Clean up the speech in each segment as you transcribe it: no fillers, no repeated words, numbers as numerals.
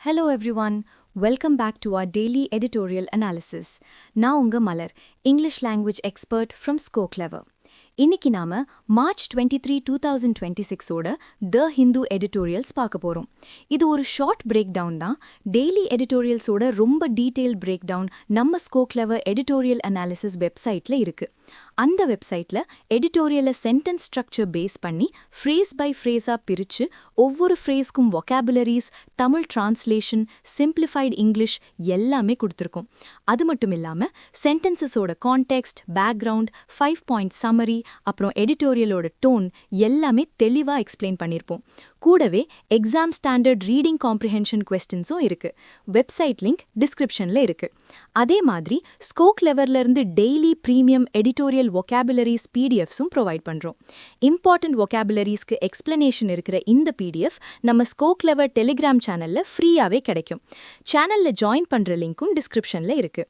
Hello everyone, welcome back to our daily editorial analysis. நான் உங்க மலர், English language expert from ScoClever. இன்னைக்கு நாம March 23, 2026 ஓட த ஹிந்து எடிட்டோரியல்ஸ் பார்க்க போறோம். இது ஒரு ஷார்ட் பிரேக் டவுன் தான். டெய்லி எடிட்டோரியல்ஸோட ரொம்ப டீடைல் பிரேக் டவுன் நம்ம ScoClever எடிட்டோரியல் அனாலிசிஸ் வெப்சைட்ல இருக்கு. அந்த வெப்சைட்ல எடிட்டோரியலை சென்டென்ஸ் ஸ்ட்ரக்சர் பேஸ் பண்ணி ஃப்ரேஸ் பை ஃப்ரேஸா பிரிச்சு ஒவ்வொரு ஃப்ரேஸ்க்கும் vocabularies, Tamil translation, simplified English எல்லாமே கொடுத்துருக்கோம். அது மட்டும் இல்லாம சென்டென்சஸோட கான்டெக்ஸ்ட், பேக்ரவுண்ட், 5 பாயிண்ட் சம்மரி, அப்புறம் எடிட்டோரியலோட டோன் எல்லாமே தெளிவா எக்ஸ்பிளைன் பண்ணியிருப்போம். கூடவே எக்ஸாம் ஸ்டாண்டர்ட் ரீடிங் காம்ப்ரிஹென்ஷன் கொஸ்டின்ஸும் இருக்கு. வெப்சைட் லிங்க் டிஸ்கிரிப்ஷன்ல இருக்கு. அதே மாதிரி ScoCleverல இருந்து டெய்லி பிரீமியம் எடிட்டோரியல் வொக்காபுலரிஸ் பிடிஎஃப்ஸும் ப்ரொவைட் பண்றோம். இம்பார்ட்டன்ட் வொக்காபுலரிஸ்க்கு எக்ஸ்பிளனேஷன் இருக்கிற இந்த பிடிஎஃப் நம்ம ScoClever டெலிகிராம் சேனல்ல ஃப்ரீயாவே கிடைக்கும். சேனல்ல ஜாயின் பண்ற லிங்க்கும் டிஸ்கிரிப்ஷன்ல இருக்கு.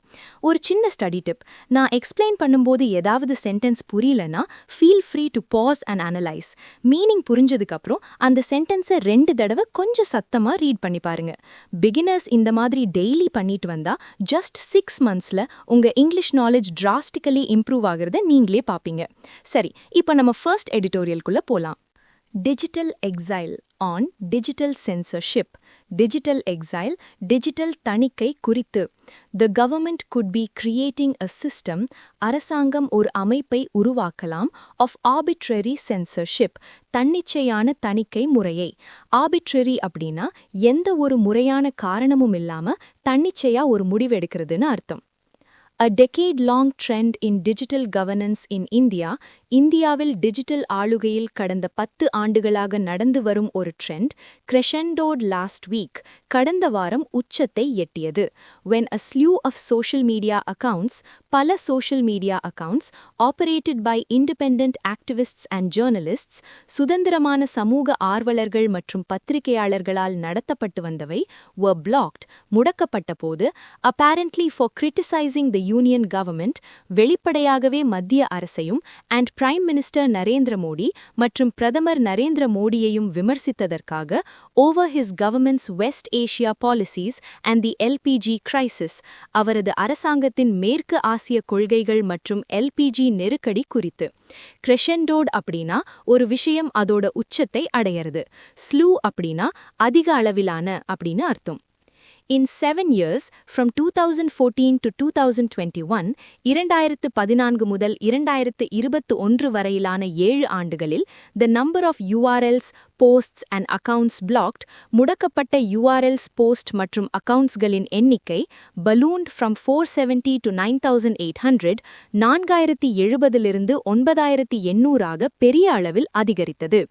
ஒரு சின்ன ஸ்டடி டிப், நான் எக்ஸ்பிளைன் பண்ணும்போது ஏதாவது சென்டென்ஸ் புரியலனா feel free to pause and analyse. Meaning புரிஞ்சதுக்கு அப்புறம் அந்த சென்டென்ஸை 2 தடவை கொஞ்சம் சத்தமா ரீட் பண்ணி பாருங்க. பிகினர்ஸ் இந்த மாதிரி டெய்லி பண்ணிட்டு வந்தா ஜஸ்ட் 6 monthsல உங்க இங்கிலீஷ் நாலேஜ் டிராஸ்டிக்கலி இம்ப்ரூவ் ஆகிறத நீங்களே பாப்பீங்க. சரி, இப்போ நம்ம ஃபர்ஸ்ட் எடிட்டோரியல்குள்ள போலாம். Digital exile on digital censorship. Digital exile, digital தணிக்கை குறித்து. The government could be creating a system, அரசாங்கம் ஒரு அமைப்பை உருவாக்கலாம், of arbitrary censorship, தன்னிச்சையான தணிக்கை முறையை. Arbitrary அப்படின்னா எந்த ஒரு முறையான காரணமும் இல்லாம தன்னிச்சையா ஒரு முடிவெடுக்கிறதுன்னு அர்த்தம். A decade-long trend in digital governance in India, இந்தியாவில் டிஜிட்டல் ஆளுகையில் கடந்த 10 ஆண்டுகளாக நடந்து வரும் ஒரு ட்ரெண்ட் crescendoed last week, கடந்த வாரம் உச்சத்தை எட்டியது. When a slew of social media accounts, பல social media accounts, operated by independent activists and journalists, சுதந்திரமான சமூக ஆர்வலர்கள் மற்றும் பத்திரிகையாளர்களால் நடத்தப்பட்டு வந்தவை, were blocked, முடக்கப்பட்ட போது, apparently for criticizing the union government, வெளிப்படையாகவே மத்திய அரசையும் and prime minister Narendra Modi மற்றும் பிரதமர் Narendra மோடியையும் விமர்சித்ததற்காக over his government's West Asia policies and the LPG crisis, அவரது அரசாங்கத்தின் மேற்கு ஆசிய கொள்கைகள் மற்றும் LPG நெருக்கடி குறித்து. crescendoed அப்படின்னா ஒரு விஷயம் அதோட உச்சத்தை அடையிறது. slew அப்படின்னா அதிக அளவிலான அப்படின்னு அர்த்தம். In 7 years, from 2014 to 2021, 2014 முதல் 2021 வரையிலான 7 ஆண்டுகளில், the number of URLs, posts and accounts blocked, முடக்கப்பட்ட URLs, post மற்றும் accountsகளின் எண்ணிக்கை ballooned from 470 to 9,800, 4070 9800 ஆக பெரிய அளவில் அதிகரித்தது.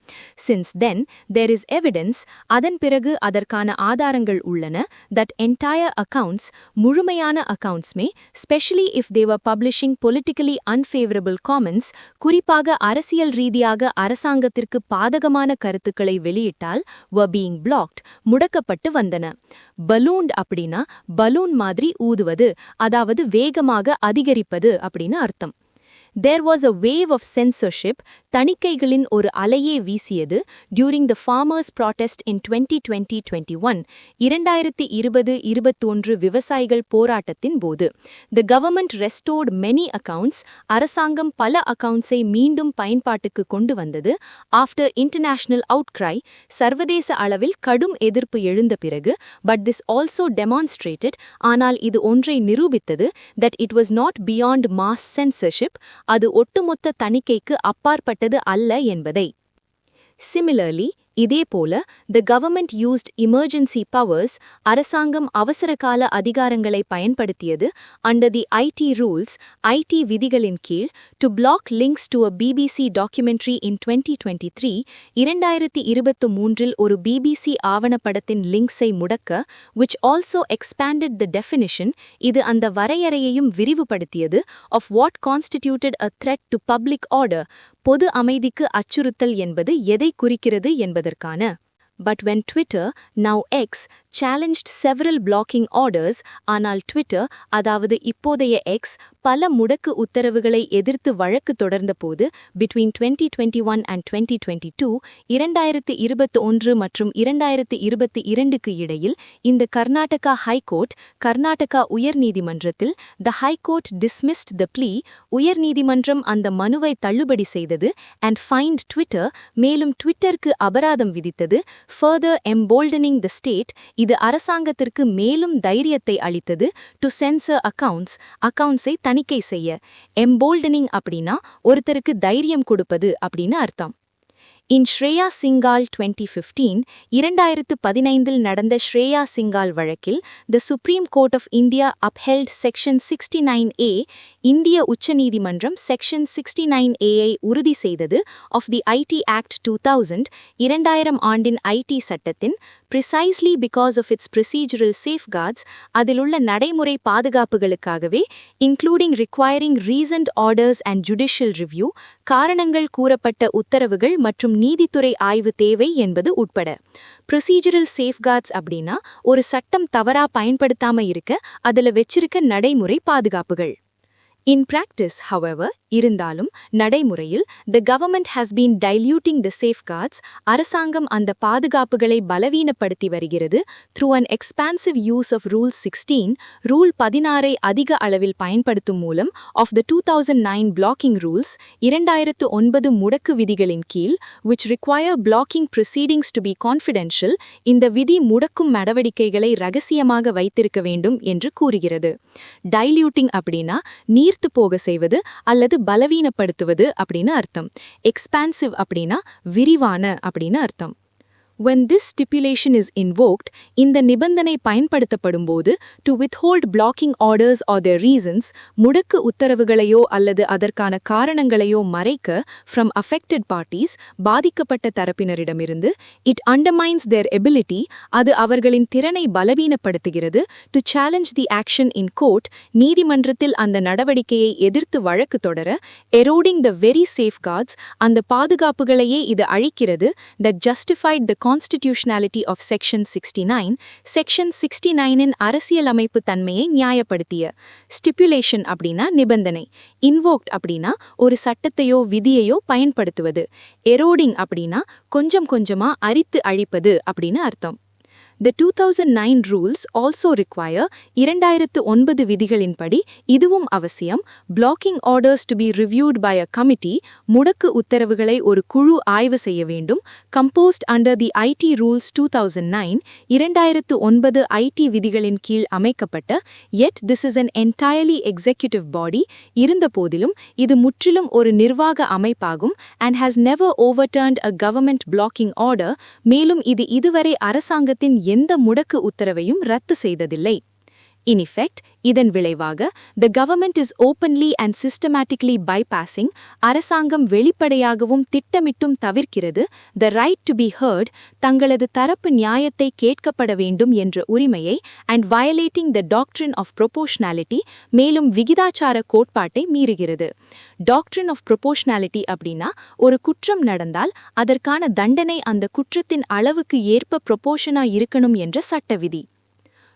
Since then, there is evidence, அதன் பிறகு அதற்கான ஆதாரங்கள் உள்ளன, that entire accounts, முழுமையான accountsமே, especially if they were publishing politically unfavorable comments, குறிப்பாக அரசியல் ரீதியாக அரசாங்கத்திற்கு பாதகமான கருத்துக்களை வெளியிட்டால், were being blocked, முடக்கப்பட்டு வந்தன. ballooned அப்படின்னா பலூன் மாதிரி ஊதுவது, அதாவது வேகமாக அதிகரிப்பது அப்படின்னு அர்த்தம். There was a wave of censorship, தணிக்கைகளின் ஒரு அலையே வீசியது, during the farmers' protest in 2020-21, 2020-21 விவசாயிகள் போராட்டத்தின் போது. The government restored many accounts, அரசாங்கம் பல அக்கவுண்ட்ஸை மீண்டும் பயன்பாட்டுக்கு கொண்டு வந்தது, after international outcry, சர்வதேச அளவில் கடும் எதிர்ப்பு எழுந்த பிறகு, but this also demonstrated, ஆனால் இது ஒன்றை நிரூபித்தது, that it was not beyond mass censorship, அது ஒட்டுமொத்த தணிக்கைக்கு அப்பாற்பட்டது அல்ல என்பதை. Similarly, இதேபோல, the government used emergency powers, அரசாங்கம் அவசரகால அதிகாரங்களை பயன்படுத்தியது, under the IT rules, IT விதிகளின் கீழ், to block links to a BBC documentary in 2023, 2023 ஒரு BBC ஆவணப்படத்தின் லிங்க்ஸை முடக்க, which also expanded the definition, இது அந்த வரையறையையும் விரிவுபடுத்தியது, of what constituted a threat to public order, பொது அமைதிக்கு அச்சுறுத்தல் என்பது எதை குறிக்கிறது என்பதற்கான. But when Twitter, now X, challenged several blocking orders, ஆனால் ட்விட்டர், அதாவது இப்போதைய எக்ஸ், பல முடக்கு உத்தரவுகளை எதிர்த்து வழக்கு தொடர்ந்தபோது between 2021 and 2022, 2021 மற்றும் 2022க்கு இடையில் இந்த கர்நாடகா ஹைகோர்ட், கர்நாடகா உயர்நீதிமன்றத்தில் the High Court dismissed the plea, உயர்நீதிமன்றம் அந்த மனுவை தள்ளுபடி செய்தது and fined Twitter, மேலும் ட்விட்டருக்கு அபராதம் விதித்தது, further emboldening the state, இது அரசாங்கத்திற்கு மேலும் தைரியத்தை அளித்தது to censor அக்கவுண்ட்ஸை தணிக்கை செய்ய. emboldening அப்படின்னா ஒருத்தருக்கு தைரியம் கொடுப்பது அப்படின்னு அர்த்தம். In Shreya Singhal 2015, 2015 நடந்த ஸ்ரேயா சிங்கால் வழக்கில் the Supreme Court of India upheld Section 69A, இந்திய உச்சநீதிமன்றம் Section 69A-ஐ உறுதி செய்தது of the IT Act 2000, 2000 ஆண்டின் IT சட்டத்தின், precisely because of its procedural safeguards, அதிலுள்ள நடைமுறை பாதுகாப்புகளுக்காகவே, including requiring reasoned orders and judicial review, காரணங்கள் கூறப்பட்ட உத்தரவுகள் மற்றும் நீதித்துறை ஆய்வு தேவை என்பது உட்பட. ப்ரொசீஜரல் சேஃப்கார்ட்ஸ் அப்படின்னா ஒரு சட்டம் தவறா பயன்படுத்தாம இருக்க அதுல வெச்சிருக்க நடைமுறை பாதுகாப்புகள். In practice, however, இருந்தாலும் நடைமுறையில் the government has been diluting the safeguards, அரசாங்கம் அந்த பாதுகாப்புகளை பலவீனப்படுத்தி வருகிறது through an expansive use of Rule 16, Rule 16ஐ அதிக அளவில் பயன்படுத்தும் மூலம் of the 2009 blocking rules, 2009 முடக்கு விதிகளின் கீழ், which require blocking proceedings to be confidential, இந்த விதி முடக்கும் நடவடிக்கைகளை ரகசியமாக வைத்திருக்க வேண்டும் என்று கூறுகிறது. Diluting அப்படின்னா நீர்த்து போக செய்வது அல்லது பலவீனப்படுத்துவது அப்படின்னு அர்த்தம். எக்ஸ்பான்சிவ் அப்படின்னா விரிவான அப்படின்னு அர்த்தம். When this stipulation is invoked, இந்த நிபந்தனை பயன்படுத்தப்படும்போது to withhold blocking orders or their reasons, முடக்கு உத்தரவுகளையோ அல்லது அதற்கான காரணங்களையோ மறைக்க from affected parties, பாதிக்கப்பட்ட தரப்பினரிடமிருந்து, it undermines their ability, அது அவர்களின் திறனை பலவீனப்படுத்துகிறது to challenge the action in court, நீதிமன்றத்தில் அந்த நடவடிக்கையை எதிர்த்து வழக்கு தொடர, eroding the very safeguards, அந்த பாதுகாப்புகளையே இது அழிக்கிறது, that justified the constitutionality of Section 69, Section 69இன் அரசியலமைப்பு தன்மையை நியாயப்படுத்திய. Stipulation அப்படின்னா நிபந்தனை. Invoked அப்படின்னா ஒரு சட்டத்தையோ விதியையோ பயன்படுத்துவது. Eroding அப்படின்னா கொஞ்சம் கொஞ்சமா அரித்து அழிப்பது அப்படின்னு அர்த்தம். The 2009 rules also require 2009 விதிகளின்படி இதுவும் அவசியம் blocking orders to be reviewed by a committee, முடக்கு உத்தரவுகளை ஒரு குழு ஆய்வு செய்ய வேண்டும், composed under the IT rules 2009, 2009 IT விதிகளின் கீழ் அமைக்கப்பட்ட, yet this is an entirely executive body, இருந்தபோதிலும் இது முற்றிலும் ஒரு நிர்வாக அமைப்பாகும் and has never overturned a government blocking order, மேலும் இது இதுவரை அரசாங்கத்தின் எந்த முடக்கு உத்தரவையும் ரத்து செய்ததில்லை. In effect, இதன் விளைவாக, the government is openly and systematically bypassing, அரசாங்கம் வெளிப்படையாகவும் திட்டமிட்டும் தவிர்க்கிறது, the right to be heard, தங்களது தரப்பு நியாயத்தை கேட்கப்பட வேண்டும் என்ற உரிமையை, and violating the doctrine of proportionality, மேலும் விகிதாச்சார கோட்பாட்டை மீறுகிறது. Doctrine of proportionality அப்படின்னா, ஒரு குற்றம் நடந்தால் அதற்கான தண்டனை அந்த குற்றத்தின் அளவுக்கு ஏற்ப ப்ரொபோர்ஷனா இருக்கணும் என்ற சட்ட விதி.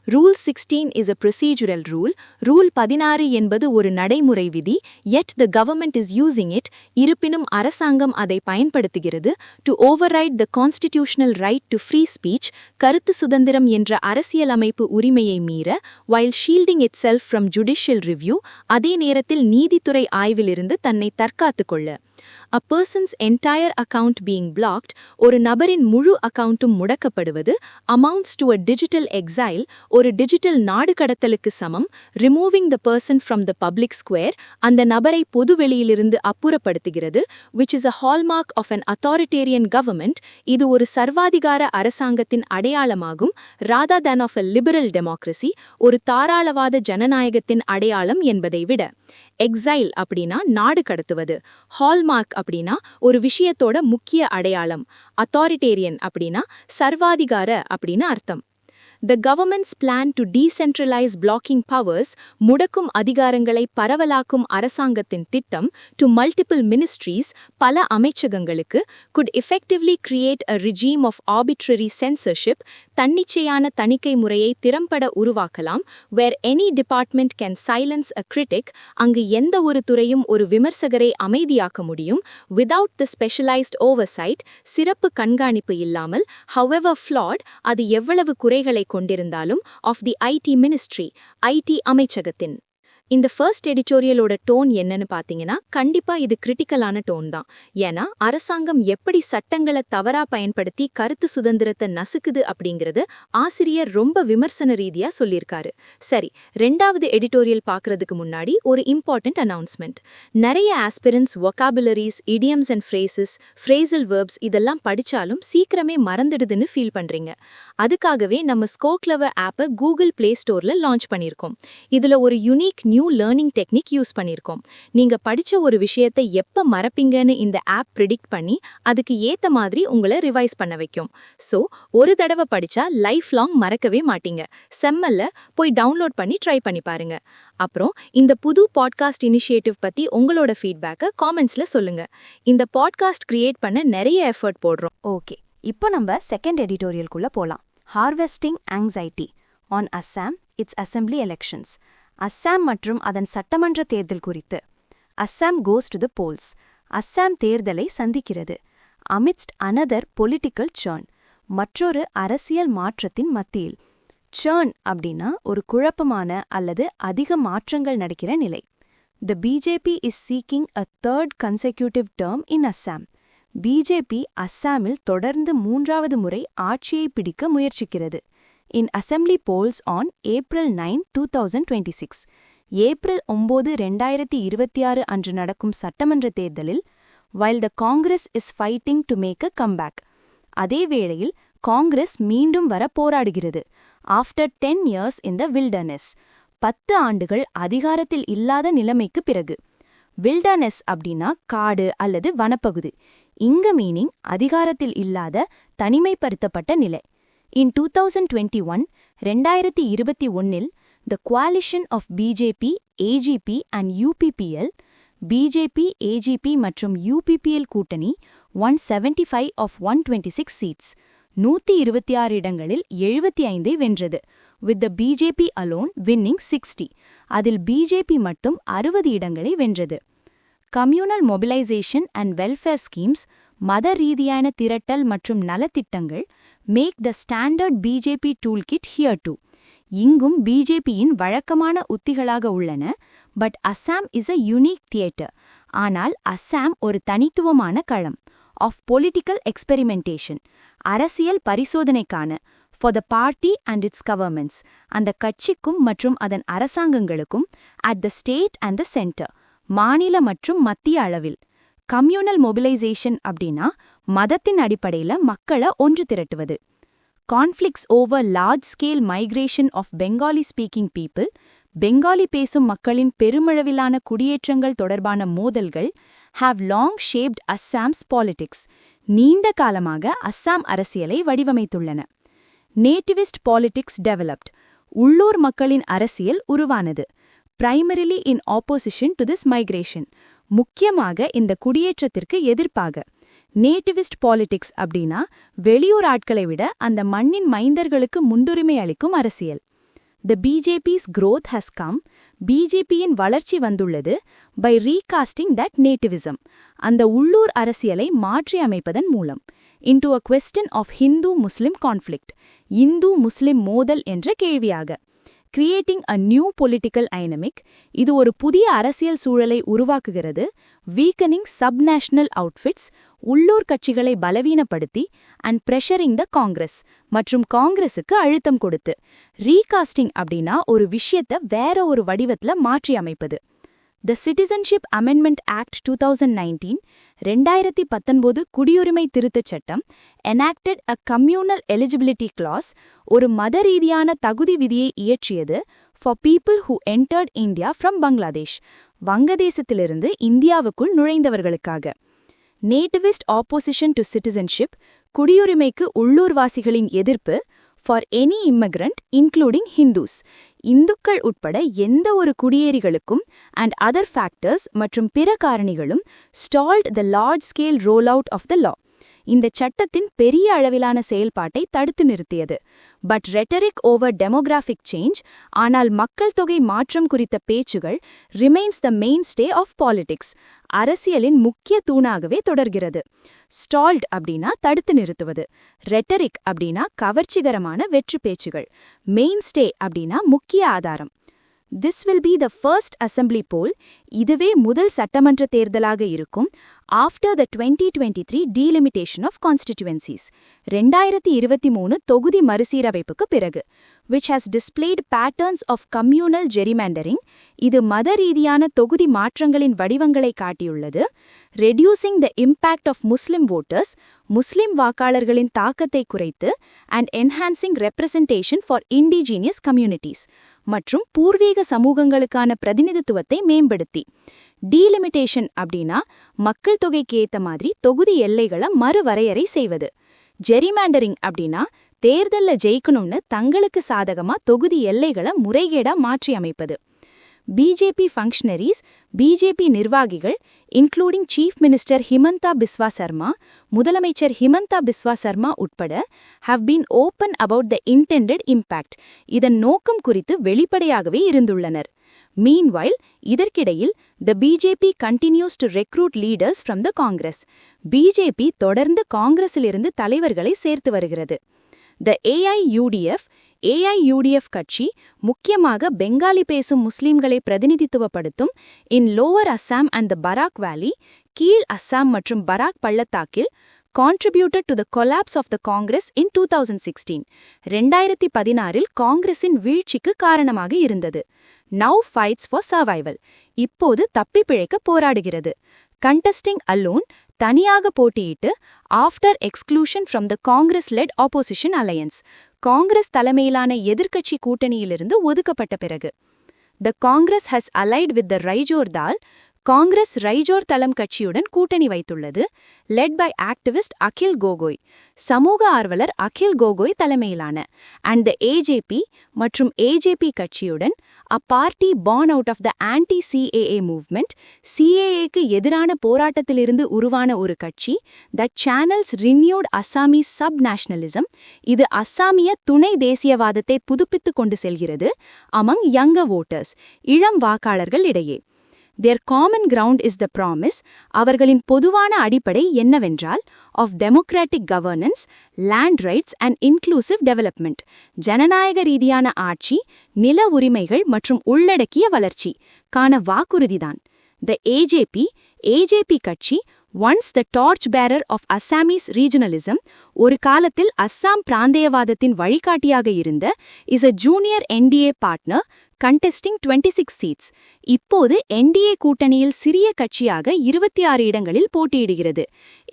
Rule 16 is a procedural rule. Rule 16 என்பது ஒரு நடைமுறை விதி, yet the government is using it, இருப்பினும் அரசாங்கம் அதை பயன்படுத்துகிறது, to override the constitutional right to free speech, கருத்து சுதந்திரம் என்ற அரசியலமைப்பு உரிமையை மீற, while shielding itself from judicial review, அதே நேரத்தில் நீதித்துறை ஆய்விலிருந்து தன்னை தற்காத்துக் கொள்ள. A person's entire account being blocked, ஒரு நபரின் முழு அக்கவுண்டும் முடக்கப்படுவது, amounts to a digital exile, ஒரு டிஜிட்டல் நாடு கடத்தலுக்கு சமம், removing the person from the public square, அந்த நபரை பொதுவெளியிலிருந்து அப்புறப்படுத்துகிறது, which is a hallmark of an authoritarian government, இது ஒரு சர்வாதிகார அரசாங்கத்தின் அடையாளமாகும், rather than of a liberal democracy, ஒரு தாராளவாத ஜனநாயகத்தின் அடையாளம் என்பதை விட. எக்ஸைல் அப்படின்னா நாடு கடத்துவது, ஹால்மார்க் அப்படின்னா ஒரு விஷயத்தோட முக்கிய அடையாளம், அத்தாரிட்டேரியன் அப்படின்னா சர்வாதிகார அப்படின்னு அர்த்தம். The government's plan to decentralize blocking powers, முடக்கும் அதிகாரங்களை பரவலாக்கும் அரசாங்கத்தின் திட்டம் to multiple ministries, பல அமைச்சகங்களுக்கு, could effectively create a regime of arbitrary censorship, தன்னிச்சையான தணிக்கை முறையை திறம்பட உருவாக்கலாம், where any department can silence a critic, அங்கு எந்த ஒரு துறையும் ஒரு விமர்சகரை அமைதியாக்க முடியும், without the specialized oversight, சிறப்பு கண்காணிப்பு இல்லாமல், however flawed, அது எவ்வளவு குறைகளை கொண்டிருந்தாலும், of the IT ministry, IT அமைச்சகத்தின். இந்த ஃபர்ஸ்ட் எடிட்டோரியலோட டோன் என்னன்னு பார்த்தீங்கன்னா கண்டிப்பா இது கிரிட்டிக்கலான டோன் தான். ஏன்னா அரசாங்கம் எப்படி சட்டங்களை தவறா பயன்படுத்தி கருத்து சுதந்திரத்தை நசுக்குது அப்படிங்கிறது ஆசிரியர் ரொம்ப விமர்சன ரீதியா சொல்லியிருக்காரு. சரி, ரெண்டாவது எடிட்டோரியல் பார்க்கறதுக்கு முன்னாடி ஒரு இம்பார்ட்டன்ட் அனௌன்ஸ்மெண்ட். நிறைய aspirants vocabularies, idioms and phrases, phrasal verbs இதெல்லாம் படிச்சாலும் சீக்கிரமே மறந்துடுதுன்னு ஃபீல் பண்றீங்க. அதுக்காகவே நம்ம ஸ்கோக்லவர் ஆப்பை கூகுள் பிளே ஸ்டோர்ல லான்ச் பண்ணியிருக்கோம். இதுல ஒரு unique new learning technique use பண்ணியிருக்கோம். நீங்க படிச்ச ஒரு விஷயத்தை எப்ப மறப்பீங்கன்னு இந்த ஆப் ப்ரிடிக்ட் பண்ணி அதுக்கு ஏத்த மாதிரி உங்களை ரிவைஸ் பண்ண வைக்கும். சோ ஒரு தடவை படிச்சா லைஃப் லாங் மறக்கவே மாட்டீங்க. செம்மல்ல, போய் டவுன்லோட் பண்ணி ட்ரை பண்ணி பாருங்க. அப்புறம் இந்த புது பாட்காஸ்ட் இனிஷியேட்டிவ் பத்தி உங்களோட ஃபீட்பேக்கை காமெண்ட்ஸ்ல சொல்லுங்க. இந்த பாட்காஸ்ட் கிரியேட் பண்ண நிறைய எஃபர்ட் போடுறோம். ஓகே, இப்போ நம்ம செகண்ட் எடிட்டோரியல்குள்ள போலாம். Harvesting anxiety on Assam, it's assembly elections. Assam மற்றும் அதன் சட்டமன்ற தேர்தல் குறித்து. Assam goes to the polls. Assam தேர்தலை சந்திக்கிறது. அமிட்ஸ்ட் அனதர் பொலிட்டிக்கல் சர்ன், மற்றொரு அரசியல் மாற்றத்தின் மத்தியில். சர்ன் அப்படின்னா ஒரு குழப்பமான அல்லது அதிக மாற்றங்கள் நடக்கிற நிலை. The BJP is seeking a third consecutive term in Assam. BJP அஸ்ஸாமில் தொடர்ந்து மூன்றாவது முறை ஆட்சியை பிடிக்க முயற்சிக்கிறது. In assembly polls on April 9, 2026, April 9, 2026 அன்று நடக்கும் சட்டமன்ற தேர்தலில், while the Congress is fighting to make a comeback, அதே வேளையில் காங்கிரஸ் மீண்டும் வர போராடுகிறது. After 10 years in the wilderness, 10 ஆண்டுகள் அதிகாரத்தில் இல்லாத நிலைமைக்கு பிறகு. வில்டர்னஸ் அப்படின்னா காடு அல்லது வனப்பகுதி. இங்க மீனிங் அதிகாரத்தில் இல்லாத தனிமைப்படுத்தப்பட்ட நிலை. In 2021, 2021, the coalition of BJP, AGP and UPPL, BJP, AGP மற்றும் UPPL கூட்டணி 175 of 126 seats, 126 இடங்களில் 75 வென்றது, with the BJP alone winning 60. அதில் BJP மட்டும் 60 இடங்களை வென்றது. Communal mobilisation and welfare schemes, மத ரீதியான திரட்டல் மற்றும் நலத்திட்டங்கள், make the standard BJP toolkit here too. இங்கும் பிஜேபியின் வழக்கமான உத்திகளாக உள்ளன. But Assam is a unique theatre. ஆனால் அஸ்ஸாம் ஒரு தனித்துவமான களம். ஆஃப் பொலிட்டிக்கல் எக்ஸ்பெரிமெண்டேஷன், அரசியல் பரிசோதனைக்கான. For the party and its governments, அந்த கட்சிக்கும் மற்றும் அதன் அரசாங்கங்களுக்கும். At the state and the centre, மாநில மற்றும் மத்திய அளவில். கம்யூனல் மொபிலைசேஷன் அப்படின்னா மதத்தின் அடிப்படையில் மக்களை ஒன்று திரட்டுவது. Conflicts over large scale migration of Bengali speaking people, Bengali பேசும் மக்களின் பெருமளவிலான குடியேற்றங்கள் தொடர்பான மோதல்கள். Have long shaped Assam's politics, நீண்ட காலமாக அஸ்ஸாம் அரசியலை வடிவமைத்துள்ளன. நேட்டிவிஸ்ட் பாலிடிக்ஸ் டெவலப்ட், உள்ளூர் மக்களின் அரசியல் உருவானது. primarily in opposition to this migration, முக்கியமாக இந்த குடியேற்றத்திற்கு எதிர்ப்பாக. நேட்டிவிஸ்ட் பாலிடிக்ஸ் அப்படின்னா வெளியூர் ஆட்களை விட அந்த மண்ணின் மைந்தர்களுக்கு முன்னுரிமை அளிக்கும் அரசியல். The BJP's growth has come, பிஜேபியின் வளர்ச்சி வந்துள்ளது, by recasting that nativism, அந்த உள்ளூர் அரசியலை மாற்றி அமைப்பதன் மூலம். into a question of Hindu-Muslim conflict, Hindu முஸ்லிம் மோதல் என்ற கேள்வியாக. Creating a new political dynamic, இது ஒரு புதிய அரசியல் சூழலை உருவாக்குகிறது. வீக்கனிங் சப்நேஷனல் அவுட்ஃபிட்ஸ், உள்ளூர் கட்சிகளை பலவீனப்படுத்தி. அண்ட் ப்ரெஷரிங் த காங்கிரஸ், மற்றும் காங்கிரஸுக்கு அழுத்தம் கொடுத்து. ரீகாஸ்டிங் அப்படின்னா ஒரு விஷயத்தை வேற ஒரு வடிவத்தில் மாற்றி அமைப்பது. த சிட்டிசன்ஷிப் அமெண்ட்மெண்ட் ஆக்ட் 2019, 2019 குடியுரிமை திருத்தச் சட்டம், enacted a communal eligibility clause, ஒரு மத ரீதியான தகுதி விதியை இயற்றியது. for people who entered India from Bangladesh, வங்கதேசத்திலிருந்து இந்தியாவுக்குள் நுழைந்தவர்களுக்காக. நேட்டிவிஸ்ட் ஆப்போசிஷன் டு சிட்டிசன்ஷிப், குடியுரிமைக்கு உள்ளூர்வாசிகளின் எதிர்ப்பு. For any immigrant including Hindus, இந்துக்கள் உட்பட எந்த ஒரு குடியேறிகளுக்கும் அண்ட் அதர் ஃபேக்டர்ஸ் மற்றும் பிற காரணிகளும் stalled the large scale roll out of the law. இந்த சட்டத்தின் பெரிய அளவிலான செயல்பாட்டை தடுத்து நிறுத்தியது. But rhetoric over demographic change, ஆனால் மக்கள் தொகை மாற்றம் குறித்த பேச்சுகள் remains the mainstay of politics, அரசியலின் முக்கிய தூணாகவே தொடர்கிறது. ஸ்டால்ட் அப்படின்னா தடுத்து நிறுத்துவது, ரெட்டரிக் அப்படின்னா கவர்ச்சிகரமான வெற்று பேச்சுகள், மெயின் ஸ்டே அப்படின்னா முக்கிய ஆதாரம். This will be the first assembly poll. இதுவே முதல் சட்டமன்ற தேர்தலாக இருக்கும் after the 2023 delimitation of constituencies. 2023 தொகுதி மறுசீரமைப்புக்கு பிறகு, which has displayed patterns of communal gerrymandering. இது மத ரீதியான தொகுதி மாற்றங்களின் வடிவங்களை காட்டியுள்ளது. Reducing the impact of Muslim voters, முஸ்லிம் வாக்காளர்களின் தாக்கத்தை குறைத்து, and enhancing representation for indigenous communities, மற்றும் பூர்வீக சமூகங்களுக்கான பிரதிநிதித்துவத்தை மேம்படுத்தி. டீலிமிட்டேஷன் அப்படின்னா மக்கள் தொகைக்கு ஏத்த மாதிரி தொகுதி எல்லைகளை மறுவரையறை செய்வது. ஜெரிமாண்டரிங் அப்படின்னா தேர்தல்ல ஜெயிக்கணும்னு தங்களுக்கு சாதகமா தொகுதி எல்லைகளை முறைகேடா மாற்றி அமைப்பது. பிஜேபி ஃபங்க்ஷனரிஸ், பிஜேபி நிர்வாகிகள் including chief minister Himanta Biswa Sharma, முதலமைச்சர் ஹிமந்தா பிஸ்வா சர்மா உட்பட have been open about the intended impact. இதன் நோக்கம் குறித்து வெளிப்படையாகவே இருந்துள்ளனர். Meanwhile, இதற்கிடையில் the BJP continues to recruit leaders from the Congress. BJP தொடர்ந்து காங்கிரஸிலிருந்து தலைவர்களை சேர்த்து வருகிறது. The AIUDF கட்சி முக்கியமாக பெங்காலி பேசும் முஸ்லிம்களை பிரதிநிதித்துவப்படுத்தும் in lower Assam and the Barak valley, கீழ் அஸ்ஸாம் மற்றும் பராக் பள்ளத்தாக்கில் contributed to the collapse of the Congress in 2016. 2016 காங்கிரஸின் வீழ்ச்சிக்கு காரணமாக இருந்தது. Now fights for survival. இப்போது தப்பி பிழைக்க போராடுகிறது. Contesting alone, தனியாக போட்டியிட்டு, after exclusion from the Congress-led opposition alliance, Congress தலைமையிலான எதிர்க்கட்சி கூட்டணியிலிருந்து ஒதுக்கப்பட்ட பிறகு. The Congress has allied with the Raijor Dal. Congress ரைஜோர் தளம் கட்சியுடன் கூட்டணி வைத்துள்ளது. led by activist அகில் கோகோய், சமூக ஆர்வலர் அகில் கோகோய் தலைமையிலான, and the AJP மற்றும் AJP கட்சியுடன் a party born out of the anti-CAA movement, CAAக்கு எதிரான போராட்டத்திலிருந்து உருவான ஒரு கட்சி that channels renewed Assamese sub-nationalism. இது அஸ்ஸாமிய துணை தேசியவாதத்தை புதுப்பித்துக் கொண்டு செல்கிறது among younger voters, இளம் வாக்காளர்கள் இடையே. Their common ground is the promise, அவர்களின் பொதுவான அடிப்படை என்னவென்றால், of democratic governance, land rights and inclusive development, ஜனநாயக ரீதியான ஆட்சி, நில உரிமைகள் மற்றும் உள்ளடக்கிய வளர்ச்சி கான வாக்குறுதிதான். The AJP கட்சி, once the torch bearer of Assamese regionalism, ஒரு காலத்தில் அஸ்ஸாம் பிராந்தேயவாதத்தின் வழிகாட்டியாக இருந்த, is a junior NDA partner, contesting 26 seats. இப்போது NDA கூட்டணியில் சிறிய கட்சியாக 26 இடங்களில் போட்டியிடுகிறது.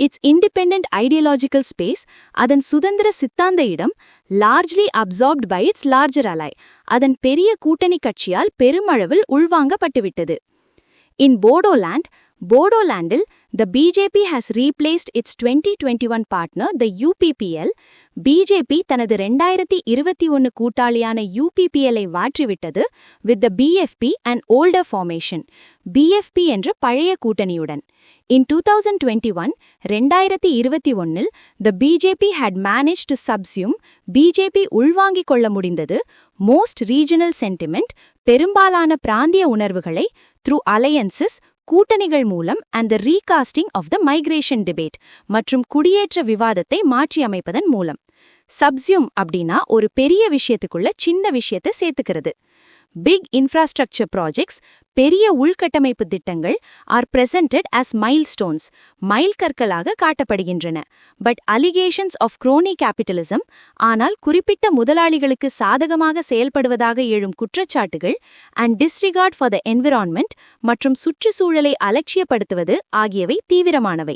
Its independent ideological space, அதன் சுதந்திர சித்தாந்த இடம், largely absorbed by its larger ally, அதன் பெரிய கூட்டணி கட்சியால் பெருமளவில் உள்வாங்கப்பட்டுவிட்டது. In போடோலாண்டில், the BJP has replaced its 2021 partner, the UPPL. BJP தனது 2021 கூட்டாளியான UPPL-ஐ மாற்றிவிட்டது with the BFP and older formation, BFP என்ற பழைய கூட்டணியுடன். In 2021, the BJP had managed to subsume, BJP உள்வாங்கிக் கொள்ள முடிந்தது, most regional sentiment, பெரும்பாலான பிராந்திய உணர்வுகளை, through alliances, கூட்டணிகள் மூலம் and the recasting of the migration debate, மற்றும் குடியேற்ற விவாதத்தை மாற்றியமைப்பதன் மூலம். சப்சியூம் அப்படின்னா ஒரு பெரிய விஷயத்துக்குள்ள சின்ன விஷயத்தை சேர்த்துக்கிறது. பிக் இன்ஃப்ராஸ்ட்ரக்சர் ப்ராஜெக்ட்ஸ், பெரிய உள்கட்டமைப்பு திட்டங்கள், ஆர் presented as milestones, மைல்கற்களாக காட்டப்படுகின்றன. But allegations of crony capitalism, ஆனால் குறிப்பிட்ட முதலாளிகளுக்கு சாதகமாக செயல்படுவதாக எழும் குற்றச்சாட்டுகள், and disregard for the environment மற்றும் சுற்றுச்சூழலை அலட்சியப்படுத்துவது ஆகியவை தீவிரமானவை.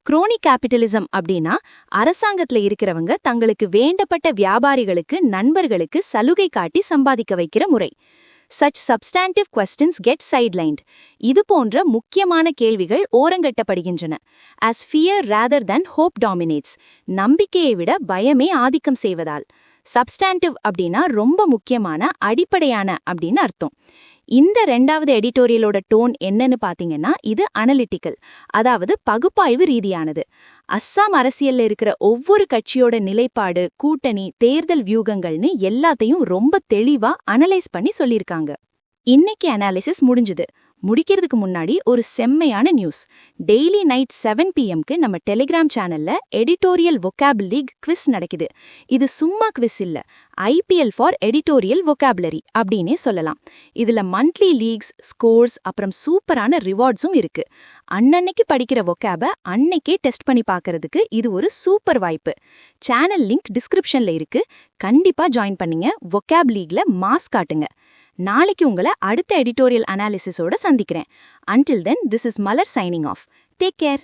crony capitalism அப்படின்னா அரசாங்கத்துல இருக்கிறவங்க தங்களுக்கு வேண்டப்பட்ட வியாபாரிகளுக்கு, நண்பர்களுக்கு சலுகை காட்டி சம்பாதிக்க வைக்கிற முறை. Such substantive questions get sidelined. இது போன்ற முக்கியமான கேள்விகள் ஓரங்கட்டப்படுகின்றன. As fear rather than hope dominates. நம்பிக்கையை விட பயமே ஆதிக்கம் செய்வதால். சப்ஸ்டாண்டிவ் அப்படின்னா ரொம்ப முக்கியமான, அடிப்படையான அப்படின்னு அர்த்தம். இந்த 2வது எடிட்டோரியலோட டோன் என்னன்னு பாத்தீங்கன்னா, இது அனலிட்டிக்கல், அதாவது பகுப்பாய்வு ரீதியானது. அஸ்ஸாம் அரசியல்ல இருக்கிற ஒவ்வொரு கட்சியோட நிலைப்பாடு, கூட்டணி, தேர்தல் வியூகங்கள்னு எல்லாத்தையும் ரொம்ப தெளிவா அனலைஸ் பண்ணி சொல்லியிருக்காங்க. இன்னைக்கு அனாலிசிஸ் முடிஞ்சுது. முடிக்கிறதுக்கு முன்னாடி ஒரு செம்மையான நியூஸ். டெய்லி நைட் 7 PM நம்ம டெலிகிராம் சேனல்ல எடிட்டோரியல் வொக்காபுலரி லீக் குவிஸ் நடக்குது. இது சும்மா குவிஸ் இல்ல, IPL ஃபார் எடிட்டோரியல் வொக்காபுலரி அப்படின்னே சொல்லலாம். இதுல மந்த்லி லீக்ஸ், ஸ்கோர்ஸ், அப்புறம் சூப்பரான ரிவார்ட்ஸும் இருக்கு. அன்னன்னைக்கு படிக்கிற வொக்காப அன்னைக்கே டெஸ்ட் பண்ணி பார்க்கறதுக்கு இது ஒரு சூப்பர் வாய்ப்பு. சேனல் லிங்க் டிஸ்கிரிப்ஷன்ல இருக்கு. கண்டிப்பா ஜாயின் பண்ணுங்க. வொக்காப் லீக்ல மாஸ் காட்டுங்க. நாளைக்கு உங்களை அடுத்த எடிட்டோரியல் அனாலிசிஸோட சந்திக்கிறேன். Until then, this is Malar signing off. Take care.